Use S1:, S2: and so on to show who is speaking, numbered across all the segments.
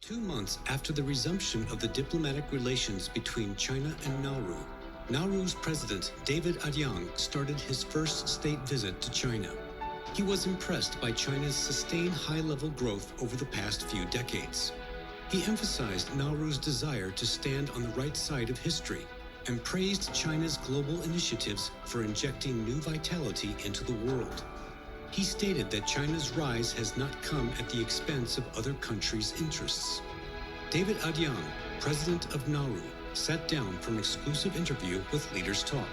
S1: 2 months after the resumption of the diplomatic relations between China and Nauru, Nauru's president, David Adyang, started his first state visit to China. He was impressed by China's sustained high-level growth over the past few decades. He emphasized Nauru's desire to stand on the right side of history and praised China's global initiatives for injecting new vitality into the world. He stated that China's rise has not come at the expense of other countries' interests. David Adyang, president of Nauru, sat down for an exclusive interview with Leaders Talk.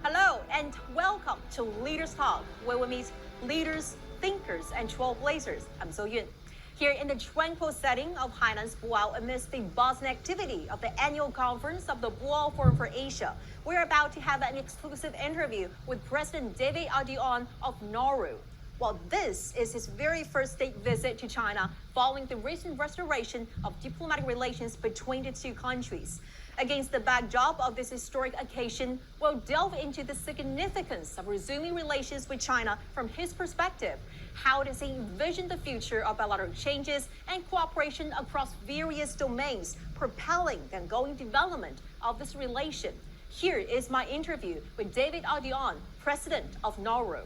S2: Hello and welcome to Leaders Talk, where we meet leaders, thinkers, and trailblazers. I'm So Yun. Here in the tranquil setting of Hainan's Boao amidst the buzz and activity of the annual conference of the Boao Forum for Asia, we're about to have an exclusive interview with President David Adyang of Nauru. Well, this is his very first state visit to China following the recent restoration of diplomatic relations between the two countries. Against the backdrop of this historic occasion, we'll delve into the significance of resuming relations with China from his perspective. How does he envision the future of bilateral changes and cooperation across various domains, propelling the ongoing development of this relation? Here is my interview with David Adyang, President of Nauru.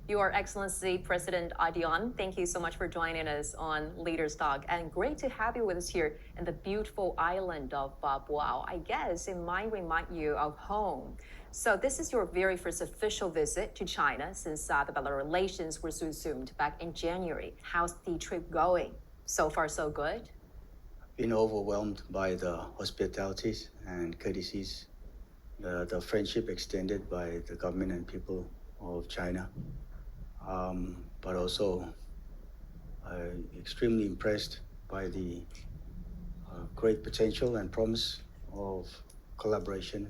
S2: Your Excellency, President Adyang, thank you so much for joining us on Leaders Talk, and great to have you with us here in the beautiful island of Boao. I guess it might remind you of home. So this is your very first official visit to China since the bilateral relations were resumed back in January. How's the trip going? So far, so good?
S3: Been overwhelmed by the hospitalities and courtesies, the friendship extended by the government and people of China. But also extremely impressed by the great potential and promise of collaboration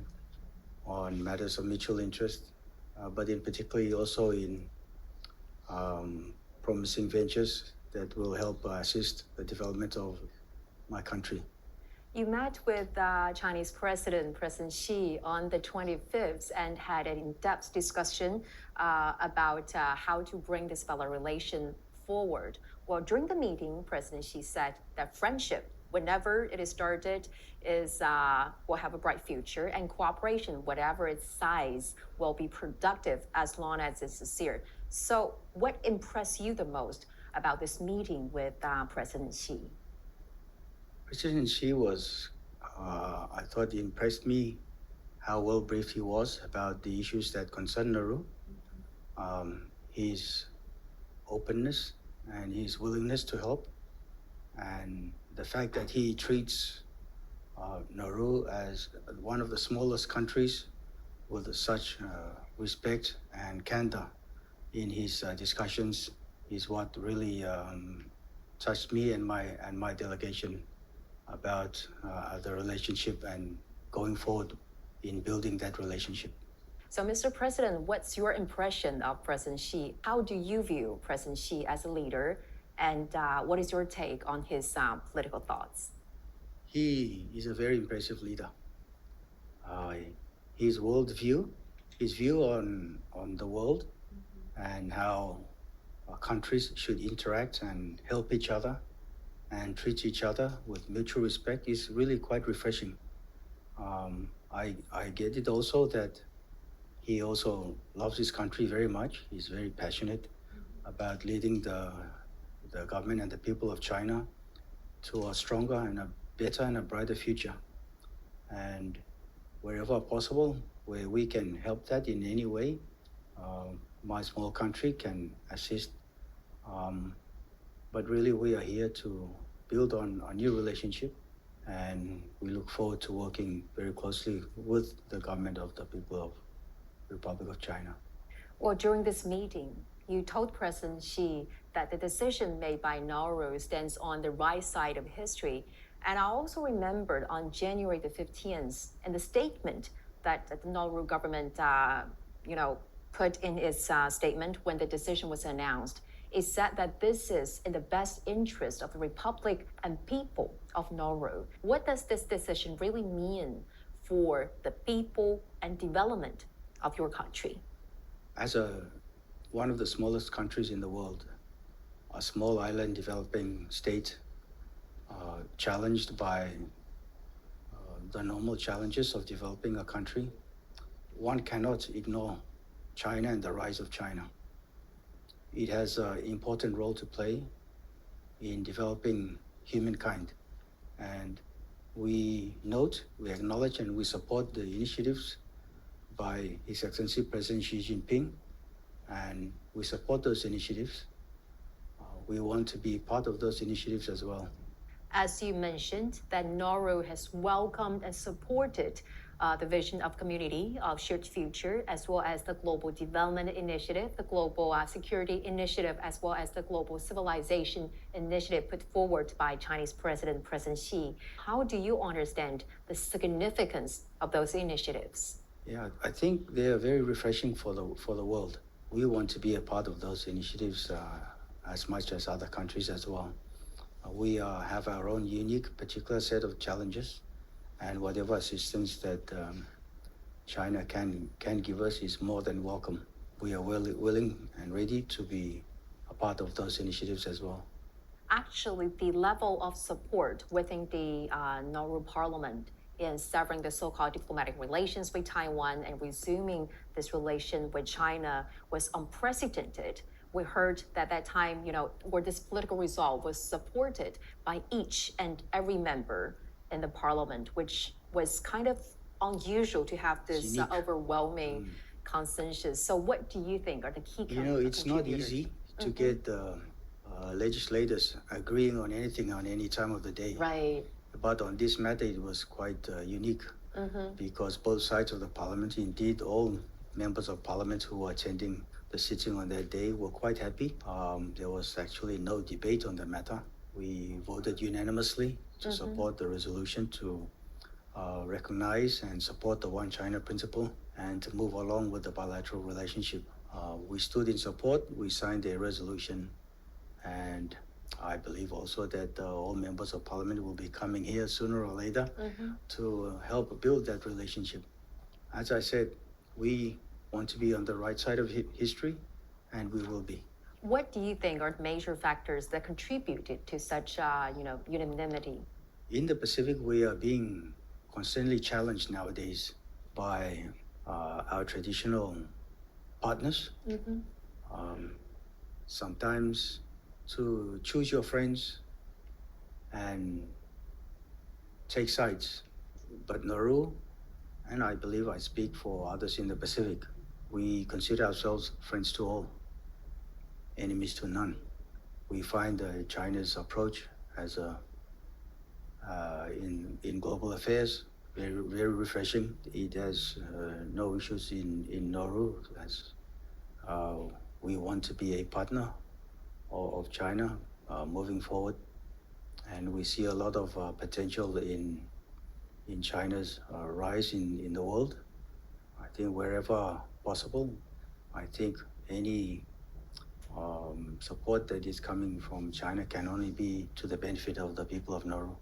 S3: on matters of mutual interest, but in particularly also in promising ventures that will help assist the development of my country.
S2: You met with Chinese President Xi, on the 25th and had an in-depth discussion about how to bring this bilateral relation forward. Well, during the meeting, President Xi said that friendship, whenever it is started, will have a bright future, and cooperation, whatever its size, will be productive as long as it's sincere. So what impressed you the most about this meeting with President Xi?
S3: President Xi was, I thought he impressed me how well briefed he was about the issues that concern Nauru. His openness and his willingness to help, and the fact that he treats Nauru as one of the smallest countries with such respect and candor in his discussions is what really touched me and my delegation about the relationship and going forward in building that relationship.
S2: So, Mr. President, what's your impression of President Xi? How do you view President Xi as a leader, and what is your take on his political thoughts?
S3: He is a very impressive leader. His worldview, his view on the world, and how countries should interact and help each other and treat each other with mutual respect is really quite refreshing. I get it also that he also loves his country very much. He's very passionate about leading the government and the people of China to a stronger and a better and a brighter future. And wherever possible, where we can help that in any way, my small country can assist. But really, we are here to build on a new relationship, and we look forward to working very closely with the government of the people of the Republic of China.
S2: Well, during this meeting, you told President Xi that the decision made by Nauru stands on the right side of history. And I also remembered on January the 15th, in the statement that the Nauru government, put in its statement when the decision was announced, It said that this is in the best interest of the Republic and people of Nauru. What does this decision really mean for the people and development of your country?
S3: As one of the smallest countries in the world, a small island developing state, challenged by the normal challenges of developing a country, one cannot ignore China and the rise of China. It has an important role to play in developing humankind. And we note, we acknowledge, and we support the initiatives by His Excellency President Xi Jinping, and we support those initiatives. We want to be part of those initiatives as well.
S2: As you mentioned, that Nauru has welcomed and supported the vision of community of shared future, as well as the global development initiative, the global security initiative, as well as the global civilization initiative put forward by Chinese President Xi. How do you understand the significance of those initiatives?
S3: Yeah, I think they are very refreshing for the world. We want to be a part of those initiatives as much as other countries as well. We have our own unique, particular set of challenges, and whatever assistance that China can give us is more than welcome. We are willing and ready to be a part of those initiatives as well.
S2: Actually, the level of support within the Nauru Parliament in severing the so-called diplomatic relations with Taiwan and resuming this relation with China was unprecedented. We heard that that time, where this political resolve was supported by each and every member in the parliament, which was kind of unusual to have this overwhelming consensus. So what do you think are the key
S3: it's not easy to get legislators agreeing on anything on any time of the day.
S2: Right.
S3: But on this matter, it was quite unique because both sides of the parliament, indeed all members of parliament who were attending the sitting on that day, were quite happy. There was actually no debate on the matter. We voted unanimously to support the resolution to recognize and support the One China principle and to move along with the bilateral relationship. We stood in support, we signed a resolution, and I believe also that all members of parliament will be coming here sooner or later to help build that relationship. As I said, we want to be on the right side of history, and we will be.
S2: What do you think are the major factors that contributed to such, unanimity?
S3: In the Pacific, we are being constantly challenged nowadays by our traditional partners. Sometimes to choose your friends and take sides. But Nauru, and I believe I speak for others in the Pacific, we consider ourselves friends to all, enemies to none. We find China's approach as in global affairs very, very refreshing. It has no issues in Nauru, as we want to be a partner of China moving forward, and we see a lot of potential in China's rise in the world. I think wherever possible, I think any support that is coming from China can only be to the benefit of the people of Nauru.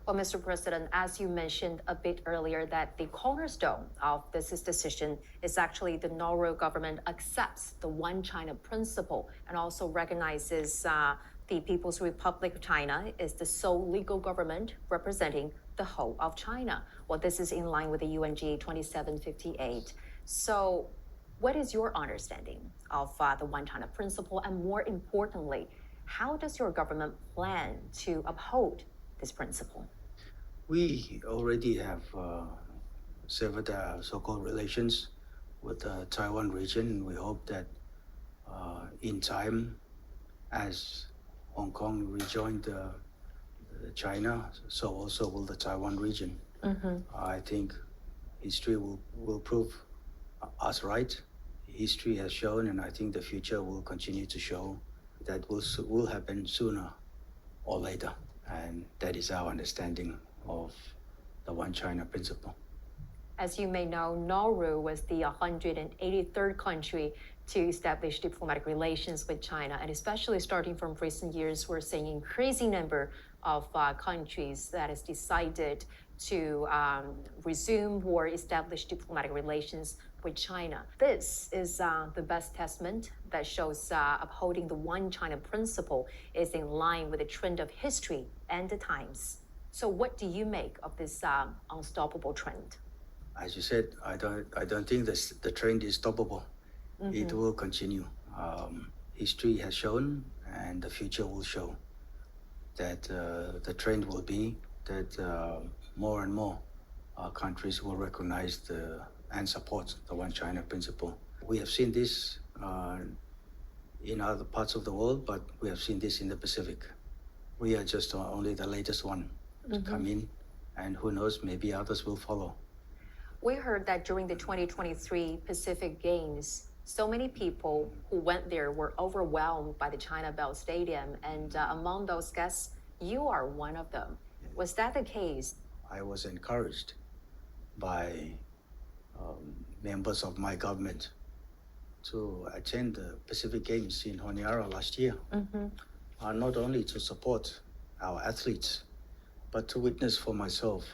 S2: Well, Mr. President, as you mentioned a bit earlier, that the cornerstone of this decision is actually the Nauru government accepts the One China principle and also recognizes the People's Republic of China is the sole legal government representing the whole of China. Well, this is in line with the UNGA 2758. So what is your understanding of the One China principle? And more importantly, how does your government plan to uphold this principle?
S3: We already have severed so-called relations with the Taiwan region. We hope that in time, as Hong Kong rejoined China, so also will the Taiwan region. I think history will prove us right. History has shown, and I think the future will continue to show that will happen sooner or later. And that is our understanding of the One China principle.
S2: As you may know, Nauru was the 183rd country to establish diplomatic relations with China, and especially starting from recent years, we're seeing increasing number of countries that has decided to resume or establish diplomatic relations with China. This is the best testament that shows upholding the one China principle is in line with the trend of history and the times. So what do you make of this unstoppable trend?
S3: As you said, I don't think the trend is stoppable. It will continue. History has shown, and the future will show that the trend will be that more and more countries will recognize and support the One China principle. We have seen this in other parts of the world, but we have seen this in the Pacific. We are just only the latest one to come in, and who knows, maybe others will follow.
S2: We heard that during the 2023 Pacific Games, so many people who went there were overwhelmed by the China Bell Stadium, and among those guests, you are one of them. Was that the case?
S3: I was encouraged by members of my government to attend the Pacific Games in Honiara last year, not only to support our athletes, but to witness for myself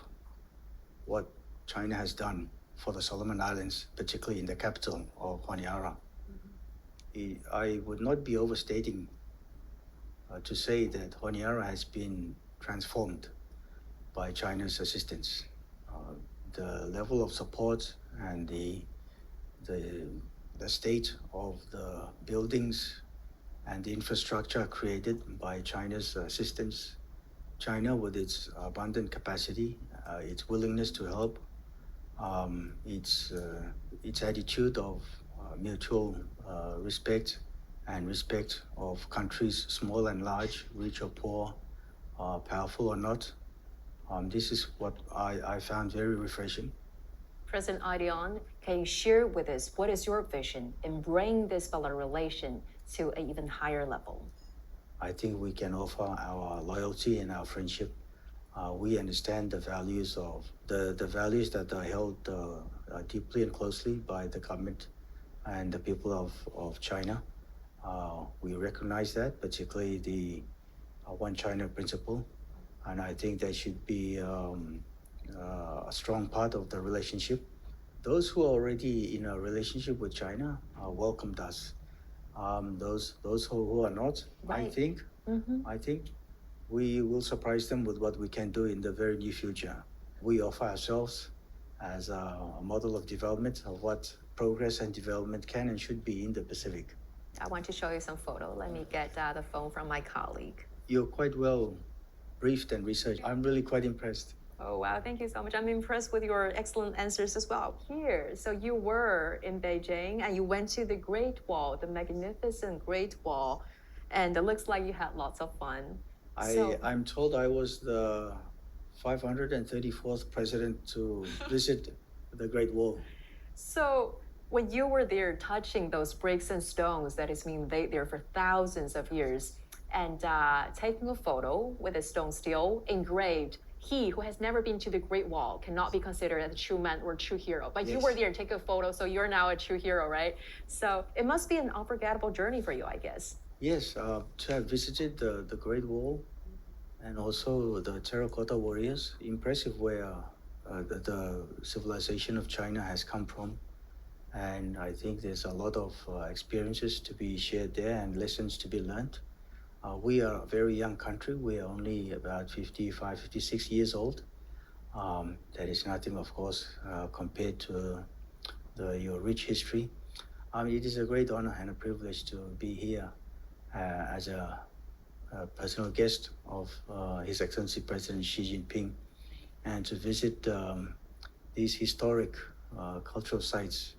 S3: what China has done for the Solomon Islands, particularly in the capital of Honiara. I would not be overstating to say that Honiara has been transformed by China's assistance. The level of support and the state of the buildings and the infrastructure created by China's assistance. China, with its abundant capacity, its willingness to help, its attitude of mutual respect and respect of countries, small and large, rich or poor, powerful or not. This is what I found very refreshing.
S2: President Ideon, can you share with us what is your vision in bringing this bilateral relation to an even higher level?
S3: I think we can offer our loyalty and our friendship. We understand the values of the values that are held deeply and closely by the government and the people of China. We recognize that, particularly the One China principle, and I think that should be a strong part of the relationship. Those who are already in a relationship with China welcomed us. Those who are not,
S2: Right.
S3: I think we will surprise them with what we can do in the very near future. We offer ourselves as a model of development of what progress and development can and should be in the Pacific.
S2: I want to show you some photo. Let me get the phone from my colleague.
S3: You're quite well briefed and researched. I'm really quite impressed.
S2: Oh, wow. Thank you so much. I'm impressed with your excellent answers as well. Here, so you were in Beijing and you went to the Great Wall, the magnificent Great Wall, and it looks like you had lots of fun.
S3: I'm told I was the 534th president to visit the Great Wall.
S2: So when you were there touching those bricks and stones that has been laid there for thousands of years and taking a photo with a stone still engraved, he who has never been to the Great Wall cannot be considered a true man or true hero. But you
S3: Yes.
S2: were there, take a photo, so you're now a true hero, right? So it must be an unforgettable journey for you, I guess.
S3: Yes, to have visited the Great Wall and also the terracotta warriors, impressive where the civilization of China has come from. And I think there's a lot of experiences to be shared there and lessons to be learned. We are a very young country. We are only about 55, 56 years old. That is nothing, of course, compared to your rich history. It is a great honor and a privilege to be here as a personal guest of His Excellency President Xi Jinping and to visit these historic cultural sites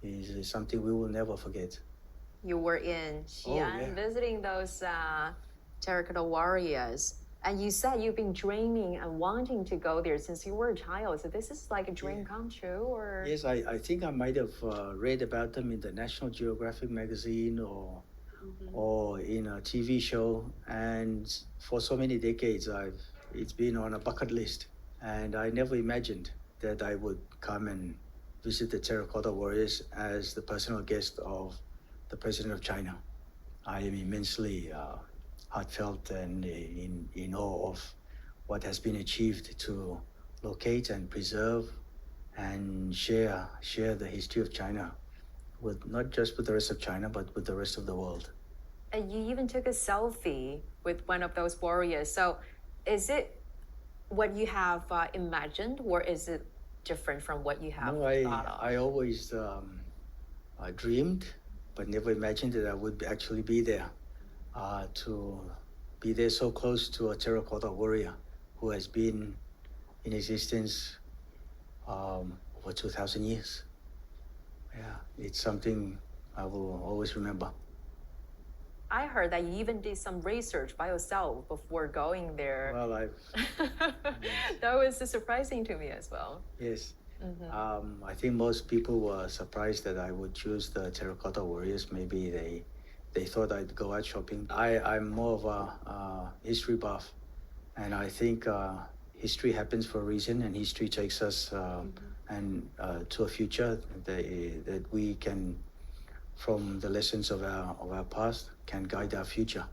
S3: is something we will never forget.
S2: You were in Xi'an
S3: yeah.
S2: visiting those terracotta warriors. And you said you've been dreaming and wanting to go there since you were a child. So this is like a dream come true, or?
S3: Yes, I think I might have read about them in the National Geographic magazine or in a TV show. And for so many decades, it's been on a bucket list. And I never imagined that I would come and visit the terracotta warriors as the personal guest of the President of China. I am immensely heartfelt and in awe of what has been achieved to locate and preserve and share the history of China with not just with the rest of China, but with the rest of the world.
S2: And you even took a selfie with one of those warriors. So is it what you have imagined, or is it different from what you have
S3: No,
S2: thought of?
S3: I always dreamed, but never imagined that I would actually be there, to be there so close to a terracotta warrior who has been in existence over 2,000 years. Yeah, it's something I will always remember.
S2: I heard that you even did some research by yourself before going there.
S3: Well,
S2: That was surprising to me as well.
S3: yes. I think most people were surprised that I would choose the terracotta warriors. Maybe they thought I'd go out shopping. I'm more of a history buff, and I think history happens for a reason, and history takes us to a future that we can, from the lessons of our past, can guide our future.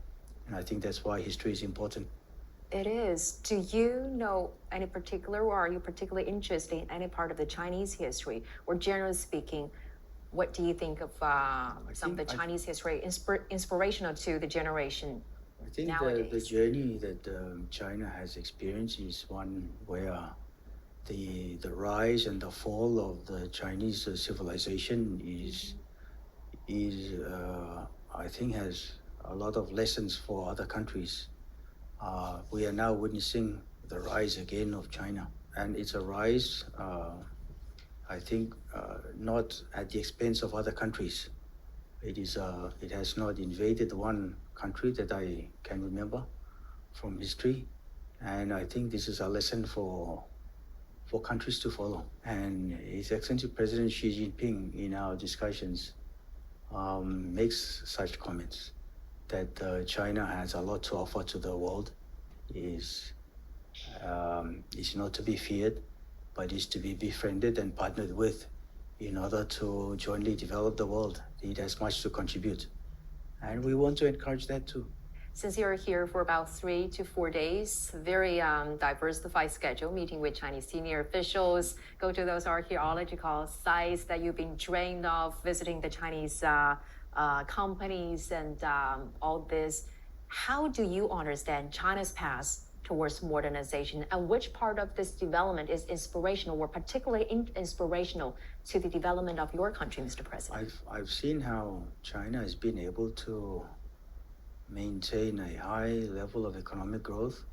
S3: And I think that's why history is important.
S2: It is. Do you know any particular, or are you particularly interested in any part of the Chinese history? Or generally speaking, what do you think of some of the Chinese history inspirational to the generation
S3: I think
S2: nowadays?
S3: the journey that China has experienced is one where the rise and the fall of the Chinese civilization is I think has a lot of lessons for other countries. We are now witnessing the rise again of China, and it's a rise, I think, not at the expense of other countries. It has not invaded one country that I can remember from history, and I think this is a lesson for countries to follow. And His Excellency President Xi Jinping, in our discussions, makes such comments that China has a lot to offer to the world, is not to be feared, but is to be befriended and partnered with in order to jointly develop the world. It has much to contribute, and we want to encourage that too.
S2: Since you're here for about 3 to 4 days, very diversified schedule, meeting with Chinese senior officials, go to those archaeological sites that you've been dreamed of, visiting the Chinese companies and all this. How do you understand China's path towards modernization, and which part of this development is inspirational or particularly inspirational to the development of your country, Mr. President?
S3: I've seen how China has been able to maintain a high level of economic growth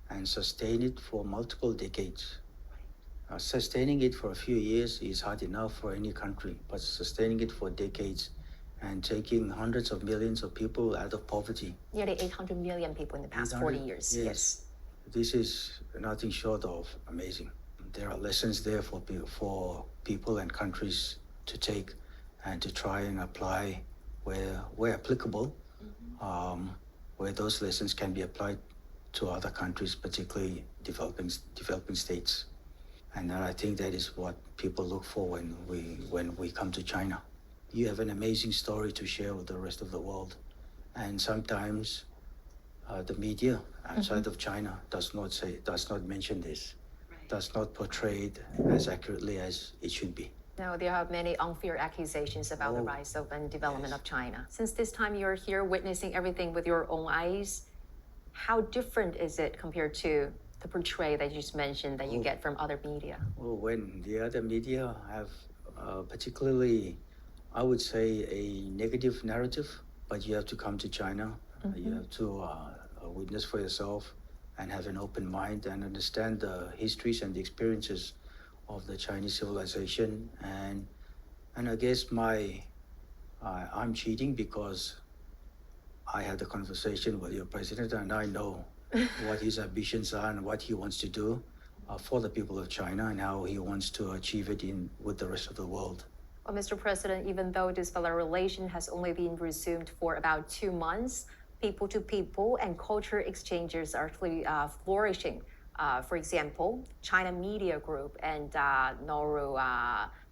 S3: and sustain it for multiple decades. Sustaining it for a few years is hard enough for any country, but sustaining it for decades and taking hundreds of millions of people out of poverty.
S2: Nearly 800 million people in the past 40 years.
S3: Yes. This is nothing short of amazing. There are lessons there for people and countries to take and to try and apply where applicable, where those lessons can be applied to other countries, particularly developing states. And I think that is what people look for when we come to China. You have an amazing story to share with the rest of the world, and sometimes the media outside of China does not mention this, does not portray it as accurately as it should be.
S2: Now, there are many unfair accusations about the rise of and development of China. Since this time you're here witnessing everything with your own eyes, how different is it compared to the portray that you just mentioned that you get from other media?
S3: Well, when the other media have particularly, I would say, a negative narrative, but you have to come to China, you have to witness for yourself and have an open mind and understand the histories and the experiences of the Chinese civilization. And I guess I'm cheating because I had a conversation with your president, and I know what his ambitions are and what he wants to do for the people of China and how he wants to achieve it with the rest of the world.
S2: Well, Mr. President, even though this bilateral relation has only been resumed for about 2 months, people to people and culture exchanges are actually flourishing For example, China Media Group and Nauru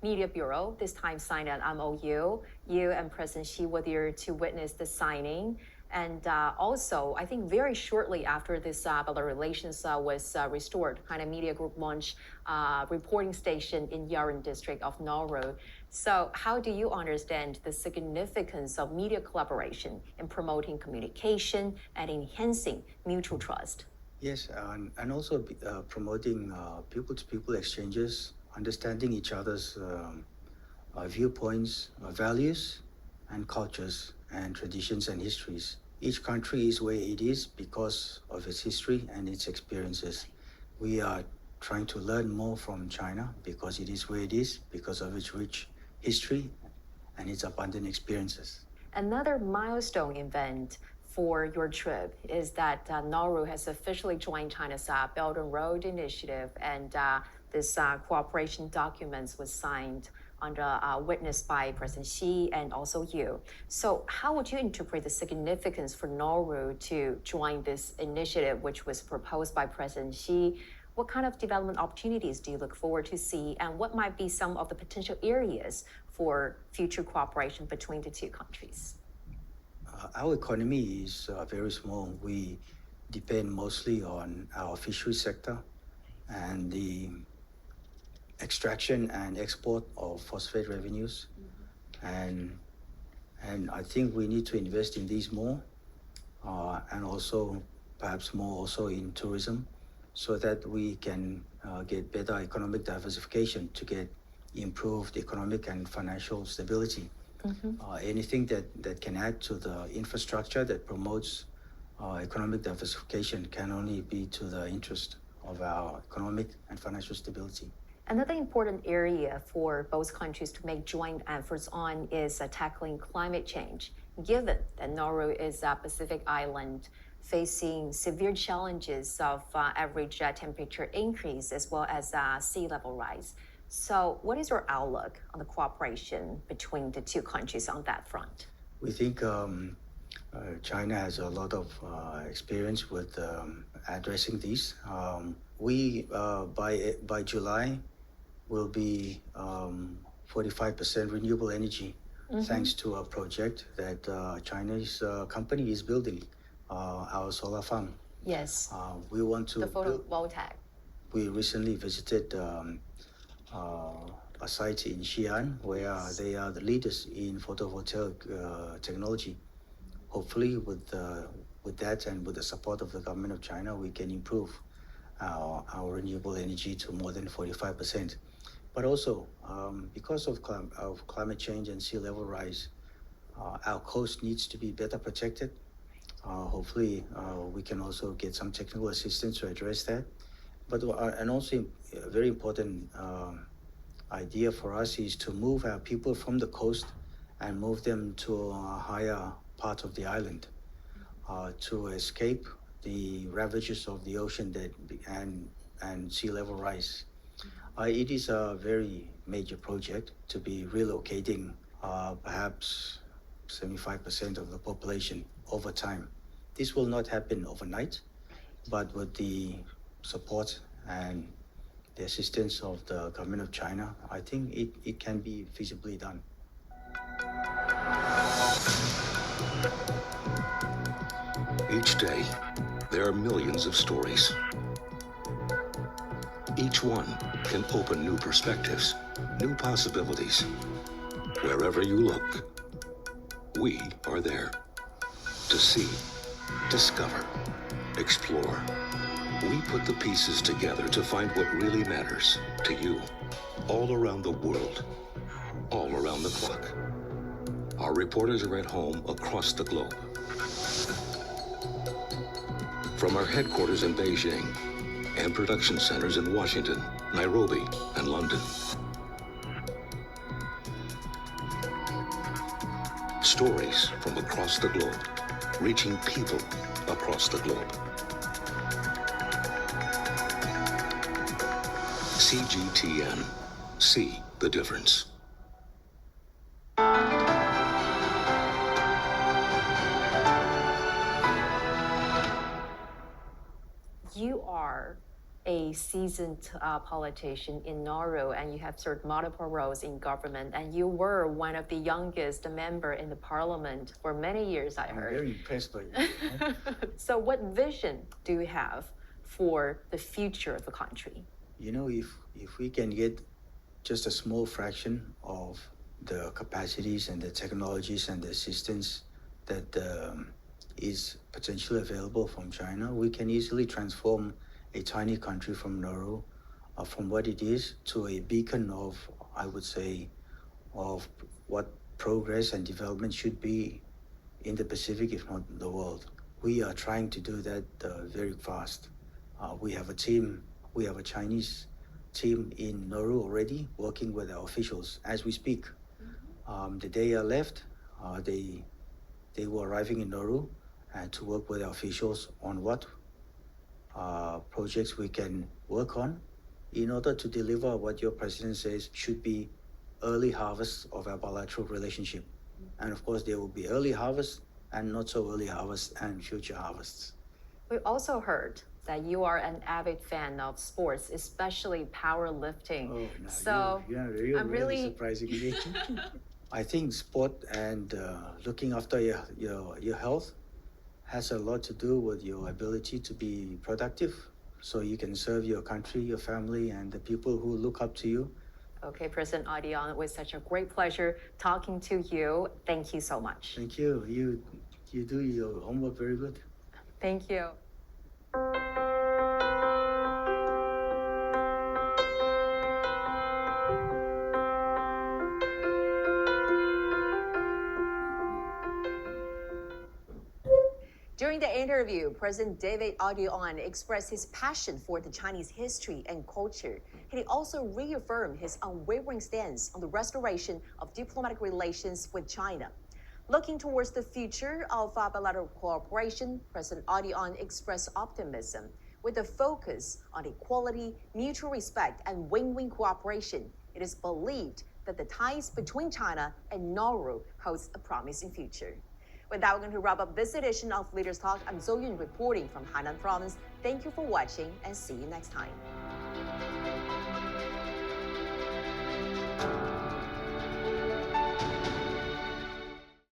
S2: Media Bureau this time signed an MOU. You and President Xi were there to witness the signing. And also, I think very shortly after this bilateral relations was restored, China Media Group launched a reporting station in Yaran district of Nauru. So how do you understand the significance of media collaboration in promoting communication and enhancing mutual trust?
S3: Yes, and also promoting people-to-people exchanges, understanding each other's viewpoints, values, and cultures, and traditions and histories. Each country is where it is because of its history and its experiences. We are trying to learn more from China because it is where it is, because of its rich history and its abundant experiences.
S2: Another milestone event for your trip is that Nauru has officially joined China's Belt and Road Initiative, and this cooperation documents was signed under witnessed by President Xi and also you. So how would you interpret the significance for Nauru to join this initiative, which was proposed by President Xi? What kind of development opportunities do you look forward to see, and what might be some of the potential areas for future cooperation between the two countries?
S3: Our economy is very small. We depend mostly on our fisheries sector and the extraction and export of phosphate revenues. And I think we need to invest in these more, and also perhaps more also in tourism, so that we can get better economic diversification to get improved economic and financial stability. Anything that can add to the infrastructure that promotes economic diversification can only be to the interest of our economic and financial stability.
S2: Another important area for both countries to make joint efforts on is tackling climate change, given that Nauru is a Pacific island facing severe challenges of average temperature increase as well as sea level rise. So what is your outlook on the cooperation between the two countries on that front?
S3: We think China has a lot of experience with addressing these. We, by July, will be 45% renewable energy, thanks to a project that Chinese company is building, our solar farm.
S2: Yes.
S3: We want to
S2: the photovoltaic.
S3: We recently visited a site in Xi'an where they are the leaders in photovoltaic technology. Hopefully, with that and with the support of the government of China, we can improve our renewable energy to more than 45%. But also, because of climate change and sea level rise, our coast needs to be better protected. Hopefully, we can also get some technical assistance to address that. But and also a very important idea for us is to move our people from the coast and move them to a higher part of the island to escape the ravages of the ocean and sea level rise. It is a very major project to be relocating perhaps 75% of the population over time. This will not happen overnight, but with the support and the assistance of the government of China, I think it can be feasibly done.
S4: Each day, there are millions of stories. Each one can open new perspectives, new possibilities. Wherever you look, we are there to see, discover, explore. We put the pieces together to find what really matters to you, all around the world, all around the clock. Our reporters are at home across the globe. From our headquarters in Beijing and production centers in Washington, Nairobi, and London. Stories from across the globe, reaching people across the globe. CGTN. See the difference.
S2: You are a seasoned politician in Nauru, and you have served multiple roles in government, and you were one of the youngest member in the parliament for many years, I heard.
S3: I'm very impressed by you.
S2: So what vision do you have for the future of the country?
S3: You know, if we can get just a small fraction of the capacities and the technologies and the assistance that is potentially available from China, we can easily transform a tiny country from Nauru, from what it is, to a beacon of, I would say, of what progress and development should be in the Pacific, if not the world. We are trying to do that very fast. We have a Chinese team in Nauru already working with our officials as we speak. The day I left, they were arriving in Nauru and to work with our officials on what projects we can work on in order to deliver what your president says should be early harvest of our bilateral relationship. And of course, there will be early harvest and not so early harvest and future harvests.
S2: We also heard that you are an avid fan of sports, especially powerlifting.
S3: Oh, no,
S2: so
S3: you're
S2: I'm
S3: really
S2: really
S3: surprising me. I think sport and looking after your health has a lot to do with your ability to be productive, so you can serve your country, your family, and the people who look up to you.
S2: Okay, President Adian, it was such a great pleasure talking to you. Thank you so much.
S3: Thank you. You do your homework very good.
S2: Thank you. During the interview, President David Adian expressed his passion for the Chinese history and culture. And he also reaffirmed his unwavering stance on the restoration of diplomatic relations with China. Looking towards the future of bilateral cooperation, President Adian expressed optimism with a focus on equality, mutual respect, and win-win cooperation. It is believed that the ties between China and Nauru holds a promising future. With that, we're going to wrap up this edition of Leaders Talk. I'm Zhou Yun reporting from Hainan Province. Thank you for watching and see you next time.